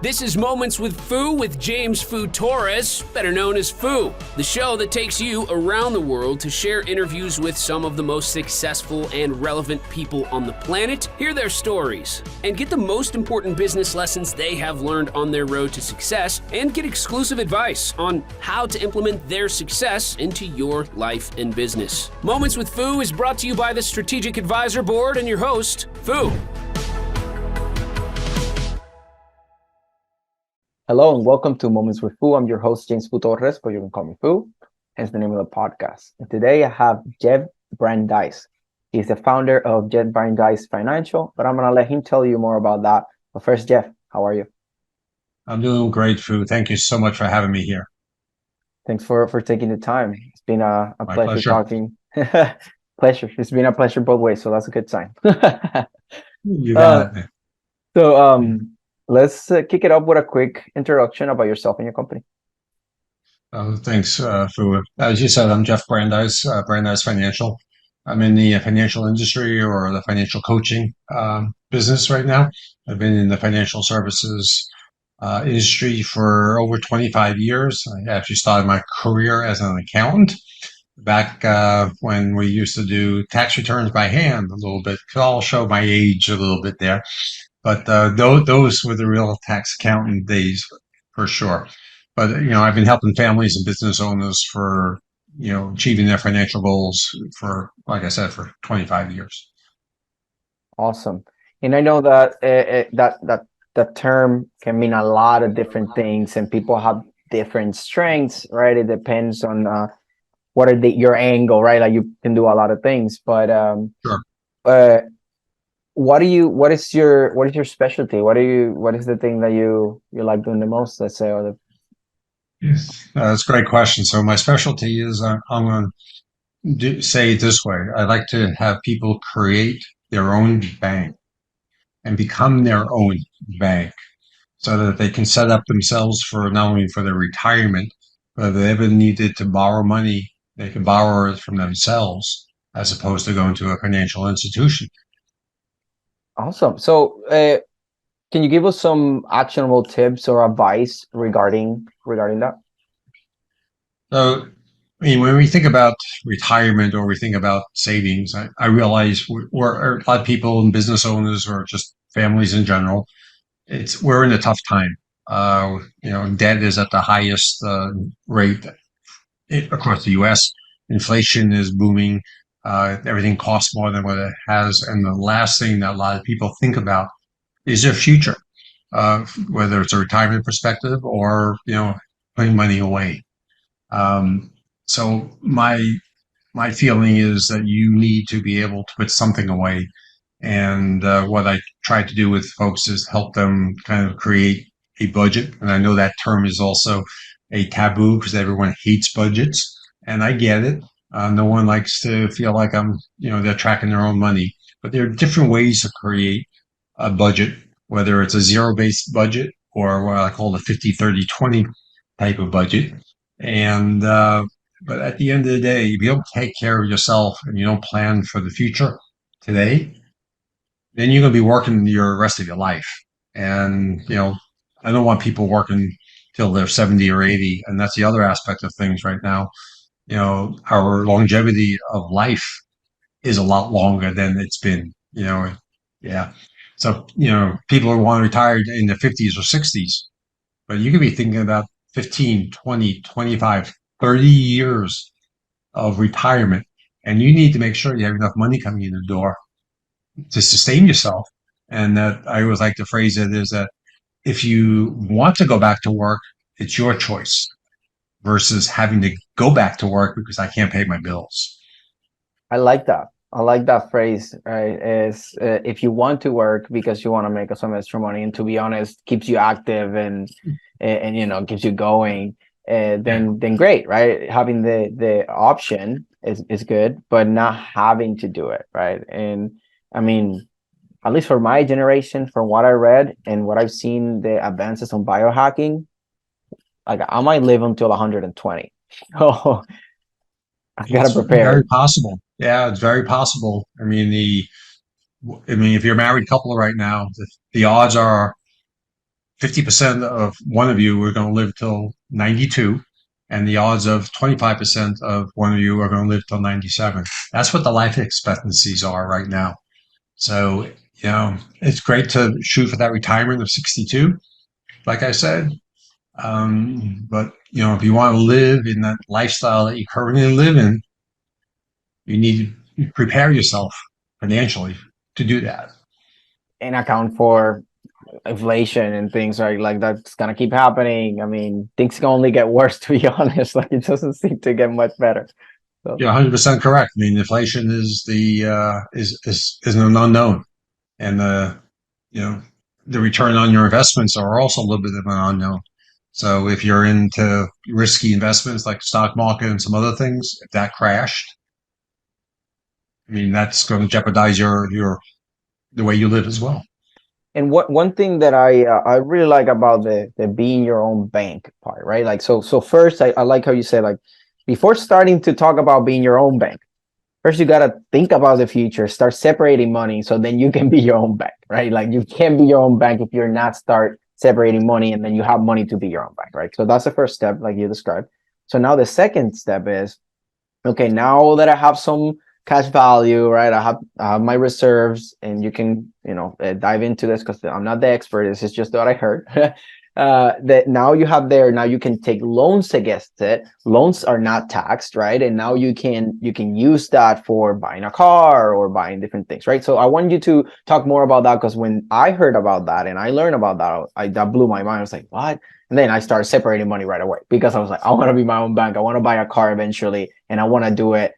This is Moments with Foo with James Foo Torres, better known as Foo, the show that takes you around the world to share interviews with some of the most successful and relevant people on the planet, hear their stories, and get the most important business lessons they have learned on their road to success, and get exclusive advice on how to implement their success into your life and business. Moments with Foo is brought to you by the Strategic Advisor Board and your host, Foo. Hello and welcome to Moments with Foo. I'm your host, James Foo Torres, but you can call me Foo, hence the name of the podcast. And today I have Jeff Brandeis. He's the founder of Jeff Brandeis Financial, but I'm going to let him tell you more about that. But first, Jeff, how are you? I'm doing great, Foo. Thank you so much for having me here. Thanks for taking the time. It's been a My pleasure pleasure. talking. Pleasure. It's been a pleasure both ways, so that's a good sign. You got it. So let's kick it up with a quick introduction about yourself and your company. Thanks, Foo. As you said, I'm Jeff Brandeis, Brandeis Financial. I'm in the financial industry or the financial coaching business right now. I've been in the financial services industry for over 25 years. I actually started my career as an accountant back when we used to do tax returns by hand a little bit. I'll show my age a little bit there. But those were the real tax accountant days for sure. But, I've been helping families and business owners for, achieving their financial goals for, like I said, for 25 years. Awesome. And I know that that term can mean a lot of different things, and people have different strengths, right? It depends on what are your angle, right? Like you can do a lot of things, but Sure. what is your specialty? What is the thing that you like doing the most, let's say, or the Yes. That's a great question. So my specialty is I'm going to say it this way. I like to have people create their own bank and become their own bank so that they can set up themselves for not only for their retirement, but if they ever needed to borrow money, they can borrow it from themselves as opposed to going to a financial institution. Awesome. So can you give us some actionable tips or advice regarding that? So, I mean, when we think about retirement or we think about savings, I realize we're a lot of people and business owners or just families in general. We're in a tough time. Debt is at the highest rate across the U.S. Inflation is booming. Everything costs more than what it has, and the last thing that a lot of people think about is their future, whether it's a retirement perspective or putting money away. So my feeling is that you need to be able to put something away. And what I try to do with folks is help them kind of create a budget. And I know that term is also a taboo because everyone hates budgets. And I get it. No one likes to feel like they're tracking their own money. But there are different ways to create a budget, whether it's a zero-based budget or what I call the 50-30-20 type of budget. And but at the end of the day, if you don't take care of yourself and you don't plan for the future today, then you're going to be working your rest of your life. And, I don't want people working till they're 70 or 80. And that's the other aspect of things right now. Our longevity of life is a lot longer than it's been, yeah. So, people who want to retire in their 50s or 60s, but you could be thinking about 15, 20, 25, 30 years of retirement. And you need to make sure you have enough money coming in the door to sustain yourself. And that I always like to phrase it is that if you want to go back to work, it's your choice versus having to go back to work because I can't pay my bills. I like that. I like that phrase, right? Is if you want to work because you want to make some extra money, and to be honest, keeps you active and keeps you going, then great, right? Having the option is good, but not having to do it, right? And I mean, at least for my generation, from what I read and what I've seen, the advances on biohacking, like I might live until 120. Oh, I gotta It's prepare. very possible. Yeah, it's very possible. I mean, if you're a married couple right now, the odds are 50% of one of you are going to live till 92, and the odds of 25% of one of you are going to live till 97. That's what the life expectancies are right now. So, it's great to shoot for that retirement of 62, like I said. But, if you want to live in that lifestyle that you currently live in, you need to prepare yourself financially to do that. And account for inflation and things, right? Like that's gonna keep happening. I mean, things can only get worse, to be honest. Like it doesn't seem to get much better. So You're 100% correct. I mean, inflation is is an unknown, and you know the return on your investments are also a little bit of an unknown. So if you're into risky investments like stock market and some other things, if that crashed, I mean that's going to jeopardize your the way you live as well. and what one thing that I really like about the being your own bank part, right? Like so first I like how you said, like, before starting to talk about being your own bank, first you gotta think about the future, start separating money, so then you can be your own bank, right? Like you can't be your own bank if you're not start separating money and then you have money to be your own bank, right? So that's the first step, like you described. So now the second step is, okay, now that I have some cash value, right? I have my reserves, and you can, dive into this because I'm not the expert. This is just what I heard. That now you have there, now you can take loans against it. Loans are not taxed, right? And now you can use that for buying a car or buying different things, right? So I want you to talk more about that, because when I heard about that and I learned about that, that blew my mind. I was like, what? And then I started separating money right away, because I was like, I want to be my own bank. I want to buy a car eventually, and I want to do it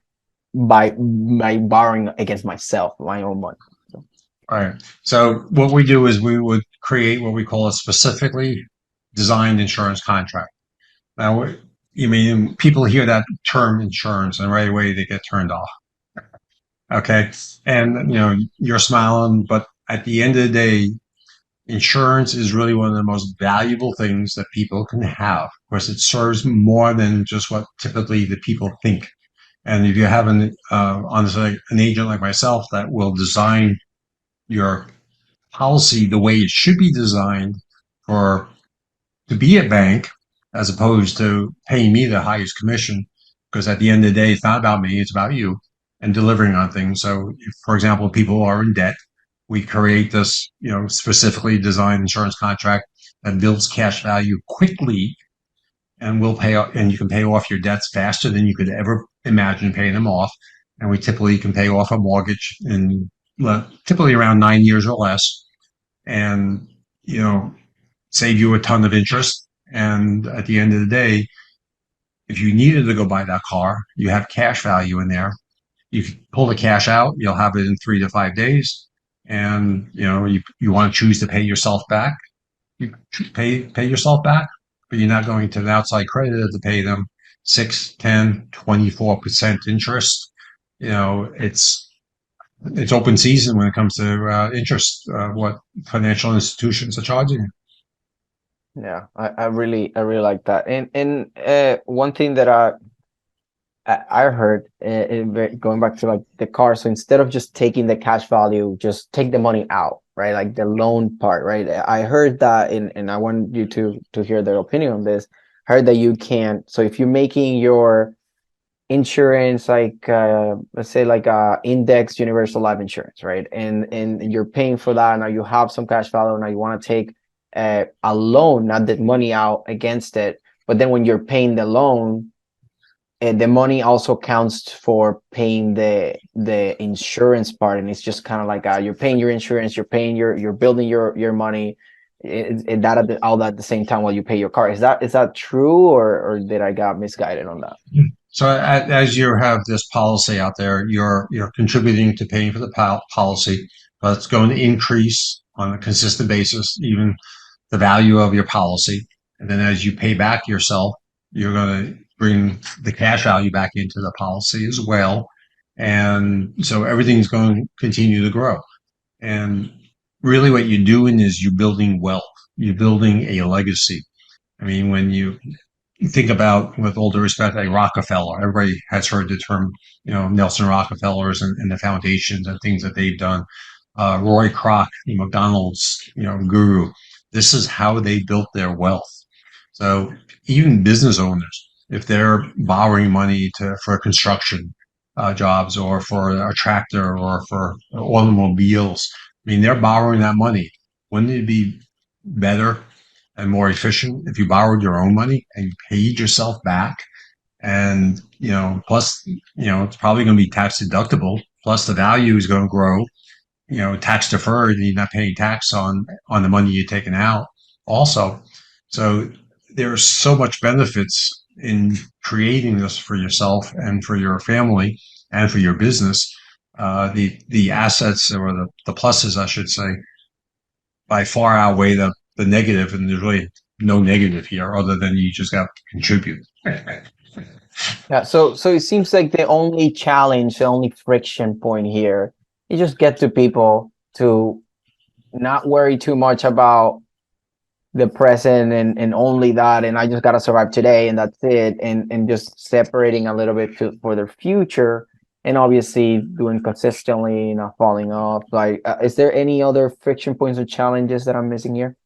by borrowing against myself, my own money. So, All right. So what we do is we would create what we call a specifically designed insurance contract. Now, you mean people hear that term insurance and right away they get turned off. Okay. And, you're smiling, but at the end of the day, insurance is really one of the most valuable things that people can have. Of course, it serves more than just what typically the people think. And if you have honestly, an agent like myself that will design your policy the way it should be designed for to be a bank, as opposed to paying me the highest commission, because at the end of the day, it's not about me, it's about you and delivering on things. So, if, for example, people are in debt, we create this, specifically designed insurance contract that builds cash value quickly, and will pay off, and you can pay off your debts faster than you could ever imagine paying them off. And we typically can pay off a mortgage in typically around 9 years or less, and save you a ton of interest. And at the end of the day, if you needed to go buy that car, you have cash value in there. You can pull the cash out, you'll have it in 3 to 5 days. And you want to choose to pay yourself back, you pay yourself back, but you're not going to an outside creditor to pay them 6, 10, 24% interest. It's open season when it comes to interest, what financial institutions are charging. yeah, I really like that. And one thing that I heard, going back to like the car. So instead of just taking the cash value, just take the money out, right? Like the loan part, right? I heard that, and I want you to hear their opinion on this. I heard that you can. So if you're making your insurance, like let's say like index universal life insurance, right? And you're paying for that. Now you have some cash value. Now you want to take a loan, not the money out against it. But then when you're paying the loan, the money also counts for paying the insurance part, and it's just kind of like you're paying your insurance, you're building your money, all that at the same time while you pay your car. Is that true, or did I got misguided on that? So as you have this policy out there, you're contributing to paying for the policy, but it's going to increase on a consistent basis, even the value of your policy. And then as you pay back yourself, you're going to bring the cash value back into the policy as well. And so everything's going to continue to grow. And really what you're doing is you're building wealth. You're building a legacy. I mean, when you think about, with all due respect, like Rockefeller, everybody has heard the term, Nelson Rockefellers and the foundations and things that they've done. Roy Kroc, McDonald's, guru. This is how they built their wealth. So even business owners, if they're borrowing money for construction jobs or for a tractor or for automobiles, I mean, they're borrowing that money. Wouldn't it be better and more efficient if you borrowed your own money and you paid yourself back? And, plus, it's probably going to be tax deductible. Plus the value is going to grow, tax deferred, and you're not paying tax on the money you're taking out also. So there's so much benefits in creating this for yourself and for your family and for your business. The assets, or the pluses, I should say, by far outweigh the negative, and there's really no negative here other than you just got to contribute. Yeah, so it seems like the only challenge, the only friction point here, you just get to people to not worry too much about the present and only that, and I just gotta survive today and that's it, and just separating a little bit for their future, and obviously doing consistently, not falling off. Like, is there any other friction points or challenges that I'm missing here?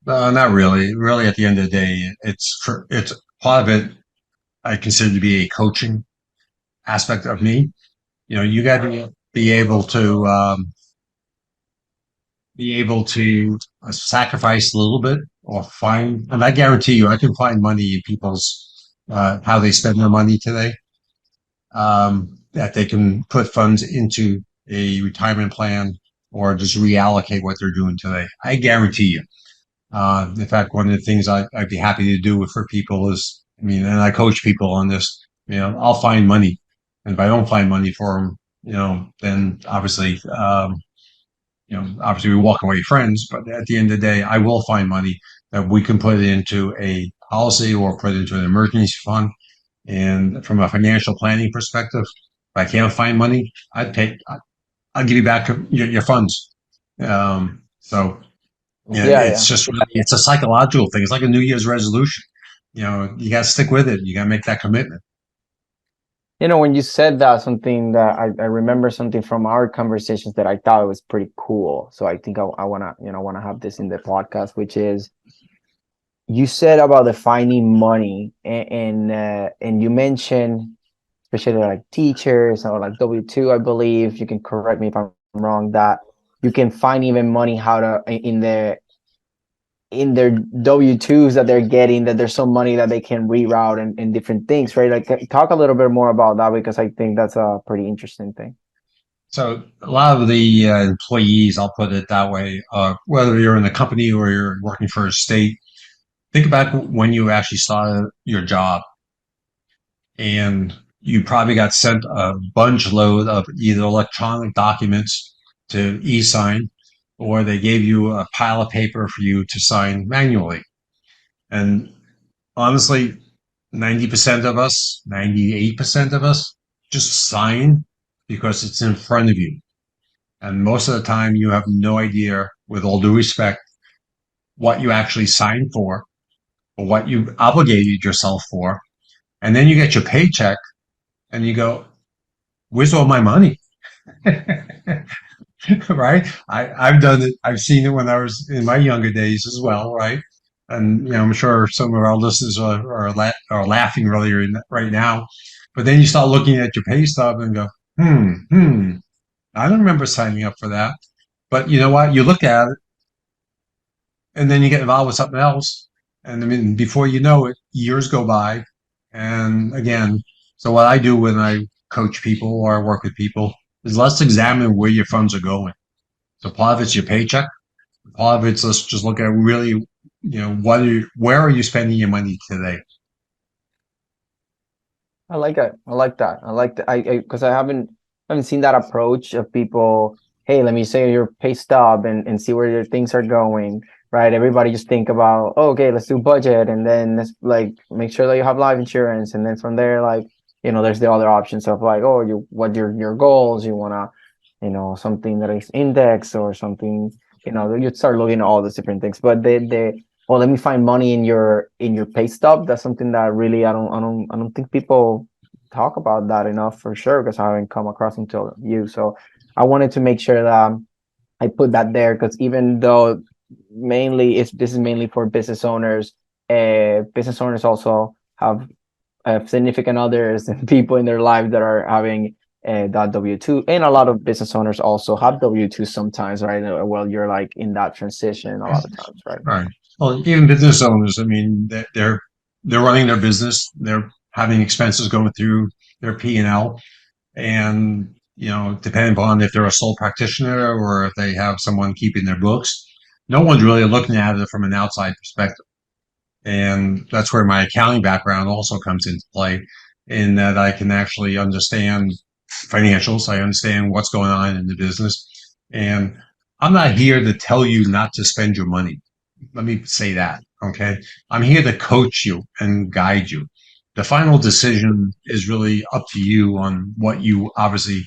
Not really. Really, at the end of the day, it's part of it. I consider to be a coaching aspect of me. You got to be able to sacrifice a little bit or find, and I guarantee you, I can find money in people's how they spend their money today. That they can put funds into a retirement plan or just reallocate what they're doing today. I guarantee you. In fact, one of the things I'd be happy to do for people is, and I coach people on this, I'll find money. And if I don't find money for them, then obviously we walk away friends, but at the end of the day, I will find money that we can put into a policy or put into an emergency fund. And from a financial planning perspective, if I can't find money, I'll give you back your funds. So Yeah, it's yeah. just really, it's a psychological thing. It's like a New Year's resolution. You got to stick with it. You got to make that commitment. When you said that, something that I remember something from our conversations that I thought was pretty cool. So I think I wanna have this in the podcast, which is, you said about the finding money, and you mentioned, especially like teachers or like W-2, I believe, you can correct me if I'm wrong, that you can find even money how to in their W-2s that they're getting, that there's some money that they can reroute and different things, right? Like, talk a little bit more about that, because I think that's a pretty interesting thing. So a lot of the employees, I'll put it that way, whether you're in a company or you're working for a state, think about when you actually started your job and you probably got sent a bunch load of either electronic documents to e-sign, or they gave you a pile of paper for you to sign manually. And honestly, 90% of us, 98% of us just sign because it's in front of you. And most of the time, you have no idea, with all due respect, what you actually signed for or what you obligated yourself for. And then you get your paycheck and you go, where's all my money? Right? I've done it. I've seen it when I was in my younger days as well, right? And I'm sure some of our listeners are laughing really right now. But then you start looking at your pay stub and go, I don't remember signing up for that. But you know what? You look at it, and then you get involved with something else, and before you know it, years go by. And again, so what I do when I coach people or I work with people is, let's examine where your funds are going. So part of it's your paycheck. Part of it's, let's just look at really, where are you spending your money today? I like it. I like that. I like that. I because I haven't seen that approach of people. Hey, let me say your pay stub and see where your things are going. Right. Everybody just think about, oh, okay, let's do budget, and then let's like make sure that you have life insurance, and then from there, like, there's the other options of like, oh, what your goals, you wanna, something that is index or something, you start looking at all these different things. But well, let me find money in your pay stub. That's something that really I don't think people talk about that enough, for sure, because I haven't come across until you. So I wanted to make sure that I put that there, because even though mainly this is mainly for business owners. Business owners also have significant others and people in their life that are having that W-2, and a lot of business owners also have W-2 sometimes, right? Well, you're like in that transition a lot of times, right? Right. Well, even business owners, I mean, they're running their business. They're having expenses going through their P&L, and depending upon if they're a sole practitioner or if they have someone keeping their books, no one's really looking at it from an outside perspective. And that's where my accounting background also comes into play, in that I can actually understand financials. I understand what's going on in the business. And I'm not here to tell you not to spend your money. Let me say that. Okay. I'm here to coach you and guide you. The final decision is really up to you on what you obviously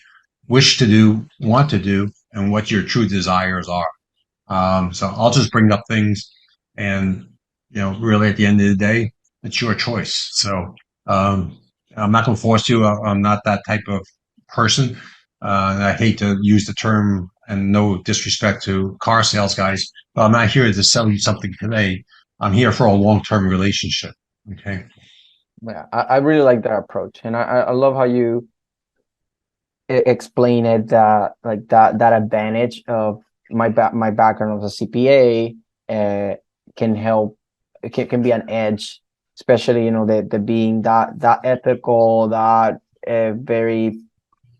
wish to do, want to do, and what your true desires are. So I'll just bring up things, and really at the end of the day, it's your choice. So I'm not going to force you. I'm not that type of person. I hate to use the term, and no disrespect to car sales guys, but I'm not here to sell you something today. I'm here for a long-term relationship. Okay. Yeah, I really like that approach, and I love how you explain it, that like that advantage of my background as a CPA can help, can be an edge, especially the being that ethical, that very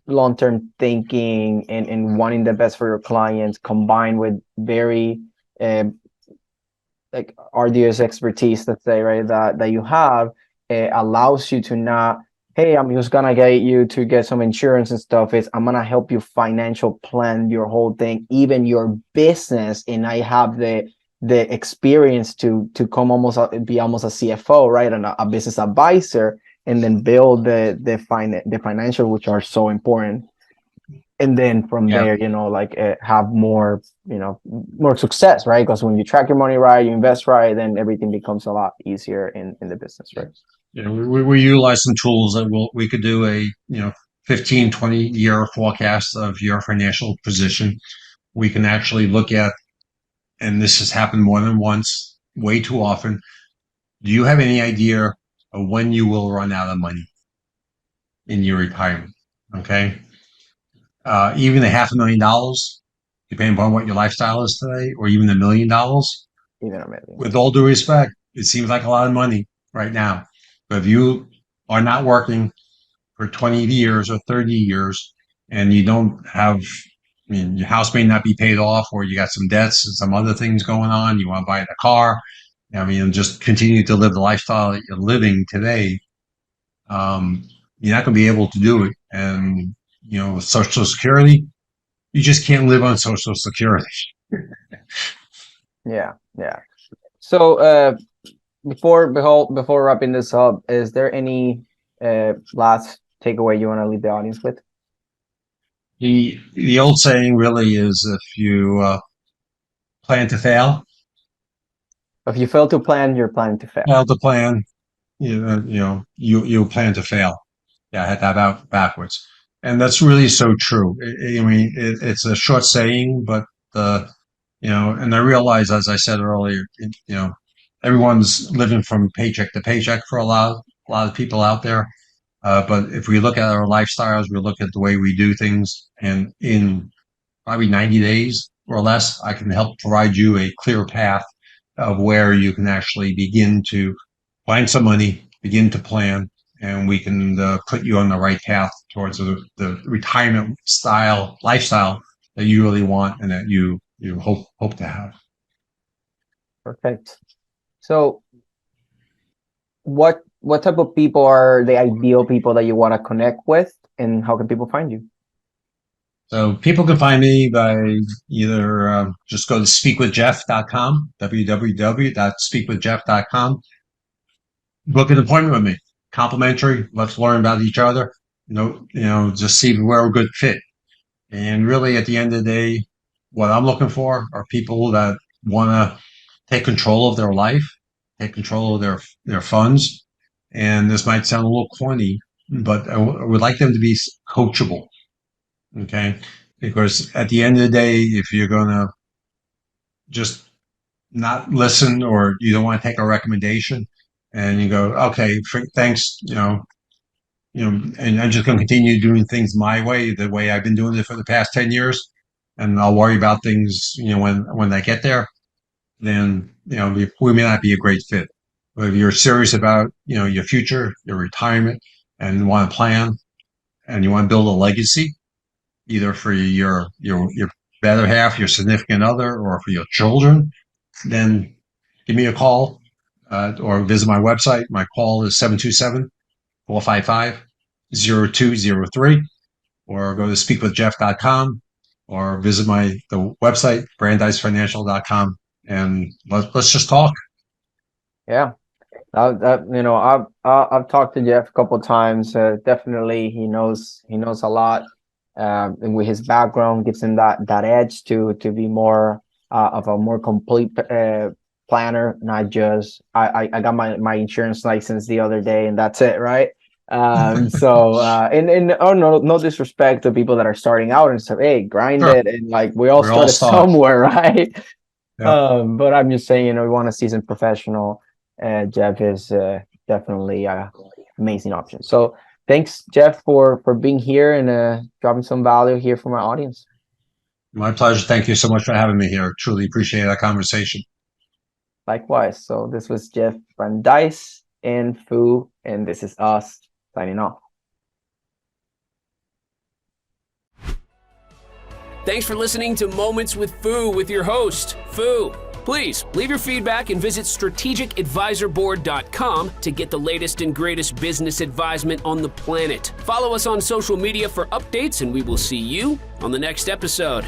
long-term thinking, and wanting the best for your clients, combined with very uh, like arduous expertise, let's say, right, that you have, allows you to not, hey, I'm just gonna get you to get some insurance and stuff. Is I'm gonna help you financial plan your whole thing, even your business, and I have the experience to come almost be almost a CFO, right, and a business advisor, and then build the financial, which are so important, and then from Yeah. there, like have more, more success, right? Because when you track your money right, you invest right, then everything becomes a lot easier in the business, right? We utilize some tools that we could do a 15, 20-year forecast of your financial position. We can actually look at, and this has happened more than once, way too often. Do you have any idea of when you will run out of money in your retirement? Okay. Even a $500,000, depending upon what your lifestyle is today, or even $1 million, Even a million. with all due respect, it seems like a lot of money right now. But if you are not working for 20 years or 30 years, and you don't have, I mean, your house may not be paid off, or you got some debts and some other things going on, you want to buy a car, I mean, just continue to live the lifestyle that you're living today, um, you're not going to be able to do it. And, with Social Security, you just can't live on Social Security. Yeah, yeah. So before wrapping this up, is there any last takeaway you want to leave the audience with? The old saying really is, if you plan to If you fail to plan, you're planning to fail. fail to plan, you plan to fail. Yeah, I had that out backwards. And that's really so true. I mean, it's a short saying, but and I realize, as I said earlier, everyone's living from paycheck to paycheck for a lot of people out there. But if we look at our lifestyles, we look at the way we do things, and in probably 90 days or less, I can help provide you a clear path of where you can actually begin to find some money, begin to plan, and we can put you on the right path towards the retirement lifestyle that you really want and that you hope to have. Perfect. So what type of people are the ideal people that you want to connect with, and how can people find you? So people can find me by either just go to speakwithjeff.com, www.speakwithjeff.com. Book an appointment with me, complimentary. Let's learn about each other. Just see if we're a good fit. And really, at the end of the day, what I'm looking for are people that want to take control of their life, take control of their funds. And this might sound a little corny, but I would like them to be coachable. Okay. Because at the end of the day, if you're going to just not listen, or you don't want to take a recommendation, and you go, okay, thanks, and I'm just going to continue doing things my way, the way I've been doing it for the past 10 years, and I'll worry about things, when I get there, then, we may not be a great fit. But if you're serious about, your future, your retirement, and want to plan, and you want to build a legacy, either for your better half, your significant other, or for your children, then give me a call, or visit my website. My call is 727-455-0203, or go to speakwithjeff.com, or visit the website, brandeisfinancial.com, and let's just talk. Yeah. I've talked to Jeff a couple of times. Definitely, he knows a lot, and with his background, gives him that edge to be more of a more complete planner. Not just I got my insurance license the other day, and that's it, right? And oh, no disrespect to people that are starting out and say, hey, grind Sure. it, and like we all started start. somewhere, right? Yeah. But I'm just saying, we want a seasoned professional. Jeff is definitely an amazing option. So thanks, Jeff, for being here and dropping some value here for my audience. My pleasure. Thank you so much for having me here. Truly appreciate that conversation. Likewise. So this was Jeff Brandeis and Foo, and this is us signing off. Thanks for listening to Moments with Foo with your host, Foo. Please leave your feedback and visit strategicadvisorboard.com to get the latest and greatest business advisement on the planet. Follow us on social media for updates, and we will see you on the next episode.